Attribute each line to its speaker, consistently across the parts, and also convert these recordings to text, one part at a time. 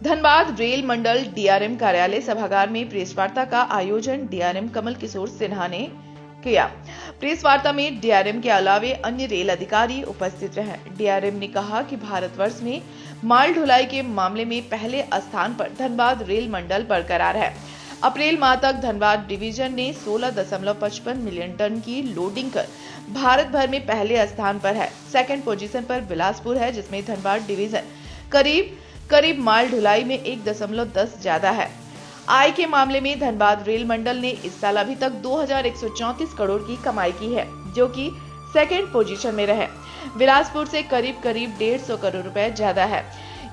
Speaker 1: Dhanbad rail मंडल DRM कार्यालय सभागार में प्रेस वार्ता का आयोजन डीआरएम कमल किशोर सिन्हा ने किया। प्रेस वार्ता में डीआरएम के अलावे अन्य रेल अधिकारी उपस्थित रहे। डीआरएम ने कहा कि भारतवर्ष में माल ढुलाई के मामले में पहले स्थान पर धनबाद रेल मंडल बरकरार है। अप्रैल माह तक धनबाद डिवीजन ने 16.55 मिलियन टन की लोडिंग कर भारत भर में पहले स्थान पर है। सेकंड पोजीशन पर बिलासपुर है, जिसमें धनबाद डिवीजन करीब माल ढुलाई में 1.10 ज्यादा है। आय के मामले में धनबाद रेल मंडल ने इस साल अभी तक 2134 करोड़ की कमाई की है, जो कि सेकंड पोजीशन में रहे। बिलासपुर से करीब 150 करोड़ रुपए ज्यादा है।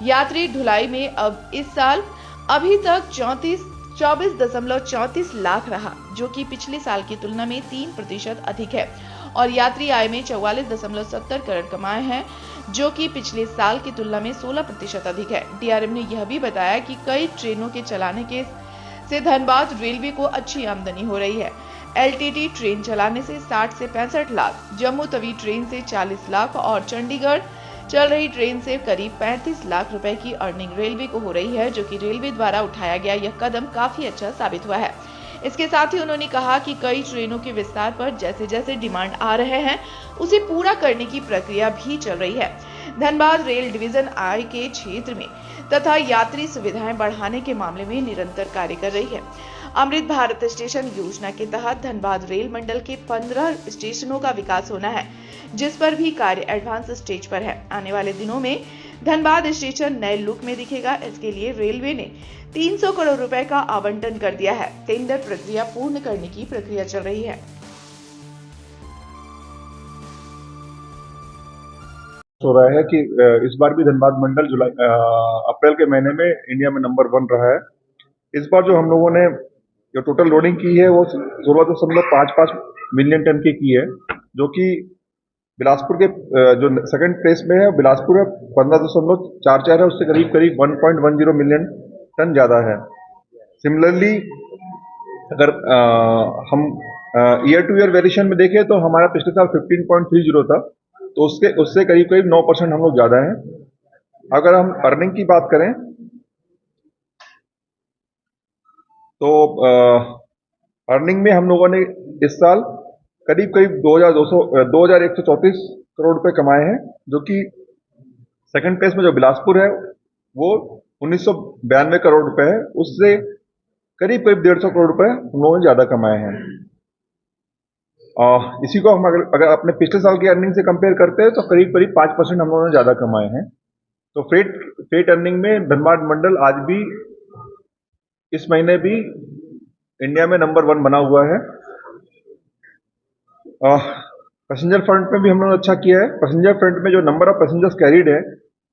Speaker 1: यात्री ढुलाई में अब इस साल अभी तक 24.34 लाख रहा, जो कि पिछले साल की तुलना में 3% अधिक है। और यात्री आय में 44.70 करोड़ कमाए हैं, जो कि पिछले साल की तुलना में 16% अधिक है। डीआरएम ने यह भी बताया कि कई ट्रेनों के चलाने से धनबाद रेलवे को अच्छी आमदनी हो रही है। एलटीटी ट्रेन चलाने से 60 से 65 लाख, जम्मू तवी ट्रेन से 40 लाख और चंडीगढ़ चल रही ट्रेन से करीब 35 लाख रुपए की अर्निंग रेलवे को हो रही है, जो कि रेलवे द्वारा उठाया गया यह कदम काफी अच्छा साबित हुआ है। इसके साथ ही उन्होंने कहा कि कई ट्रेनों के विस्तार पर जैसे जैसे डिमांड आ रहे हैं, उसे पूरा करने की प्रक्रिया भी चल रही है। धनबाद रेल डिवीजन आय के क्षेत्र में तथा यात्री सुविधाएं बढ़ाने के मामले में निरंतर कार्य कर रही है। अमृत भारत स्टेशन योजना के तहत धनबाद रेल मंडल के 15 स्टेशनों का विकास होना है, जिस पर भी कार्य एडवांस स्टेज पर है। आने वाले दिनों में धनबाद स्टेशन नए लुक में दिखेगा। इसके लिए रेलवे ने 300 करोड़ रुपए का आवंटन कर दिया है। टेंडर प्रक्रिया पूर्ण करने की प्रक्रिया चल रही है।
Speaker 2: हो रहा है कि इस बार भी धनबाद मंडल अप्रैल के महीने में इंडिया में नंबर 1 रहा है। इस बार जो हम लोगों ने जो टोटल लोडिंग की है वो 16.55 मिलियन टन की है, जो कि बिलासपुर के जो सेकंड प्लेस में है बिलासपुर है 15.44 है, उससे करीब 1.10 मिलियन टन ज्यादा है। सिमिलरली अगर हम ईयर टू ईयर वेरिएशन में देखें तो हमारा पिछले साल 15.30 था, तो उससे करीब 9% हम लोग ज्यादा हैं। अगर हम अर्निंग की बात करें तो अर्निंग में हम लोगों ने इस साल करीब 2134 करोड़ रुपए कमाए हैं, जो कि सेकंड प्लेस में जो बिलासपुर है वो 1992 करोड़ रुपए है, उससे करीब 150 करोड़ रुपए हम लोगों ने ज्यादा कमाए हैं। इसी को हम अगर अपने पिछले साल की अर्निंग से कंपेयर करते हैं तो करीब 5% हम लोगों ने ज्यादा कमाए हैं। तो फ्रेट अर्निंग में धनबाद मंडल आज भी इस महीने भी इंडिया में नंबर 1 बना हुआ है। पैसेंजर फ्रंट में भी हम लोगों ने अच्छा किया है। पैसेंजर फ्रंट में जो नंबर ऑफ पैसेंजर्स कैरिड है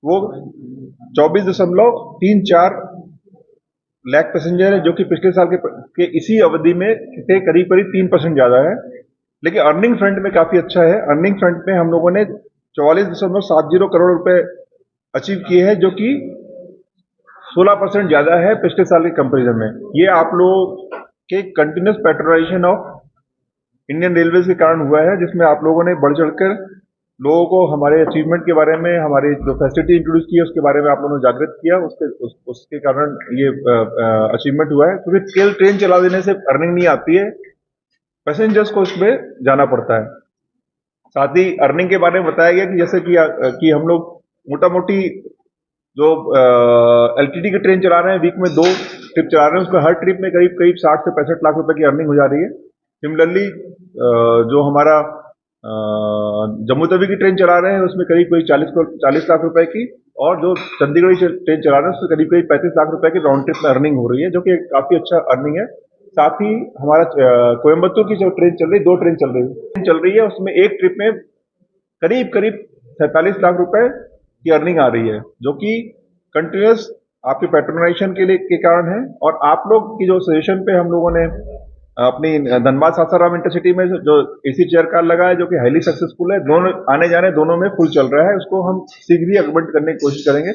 Speaker 2: वो 24.34 लाख पैसेंजर है, जो कि पिछले साल के इसी अवधि में करीब 3% ज्यादा है। लेकिन अर्निंग फ्रंट में काफी अच्छा है। अर्निंग फ्रंट में हम लोगों ने 44.70 करोड़ रुपए अचीव किए हैं, जो कि 16% ज्यादा है पिछले साल के कंपैरिजन में। ये आप लोगों के कंटिन्यूस पैट्रोनाइजेशन ऑफ इंडियन रेलवेज के कारण हुआ है, जिसमें आप लोगों ने बढ़ चढ़कर लोगों को हमारे अचीवमेंट के बारे में, हमारी जो फैसिलिटी इंट्रोड्यूस की है उसके बारे में आप लोगों ने जागृत किया। उसके कारण ये अचीवमेंट हुआ है। क्योंकि स्केल ट्रेन चला देने से अर्निंग नहीं आती है, पैसेंजर्स को इसमें जाना पड़ता है। साथ ही अर्निंग के बारे में बताया गया कि जैसे कि हम लोग मोटा मोटी जो एलटीटी की ट्रेन चला रहे हैं, वीक में 2 ट्रिप चला रहे हैं, उसमें हर ट्रिप में करीब 60 से 65 लाख रुपए की अर्निंग हो जा रही है। सिमिलरली जो हमारा जम्मू तवी की ट्रेन चला रहे हैं उसमें करीब 40 लाख रुपए की, और जो चंडीगढ़ ट्रेन चला रहे हैं उसमें करीब 35 लाख रुपए की राउंड ट्रिप में अर्निंग हो रही है, जो कि काफी अच्छा अर्निंग है। साथ ही हमारा कोयम्बतूर की जो ट्रेन चल रही है, 2 ट्रेन चल रही है, उसमें एक ट्रिप में करीब 47 लाख रुपए की अर्निंग आ रही है, जो कि कंटिन्यूस आपके पैट्रोनाइजेशन के कारण है। और आप लोग की जो सजेशन पे हम लोगों ने अपनी धनबाद सासाराम इंटरसिटी में जो एसी चेयर कार लगा है, जो कि हाईली सक्सेसफुल है, दोनों आने जाने दोनों में फुल चल रहा है, उसको हम शीघ्र ही अगमेंट करने की कोशिश करेंगे।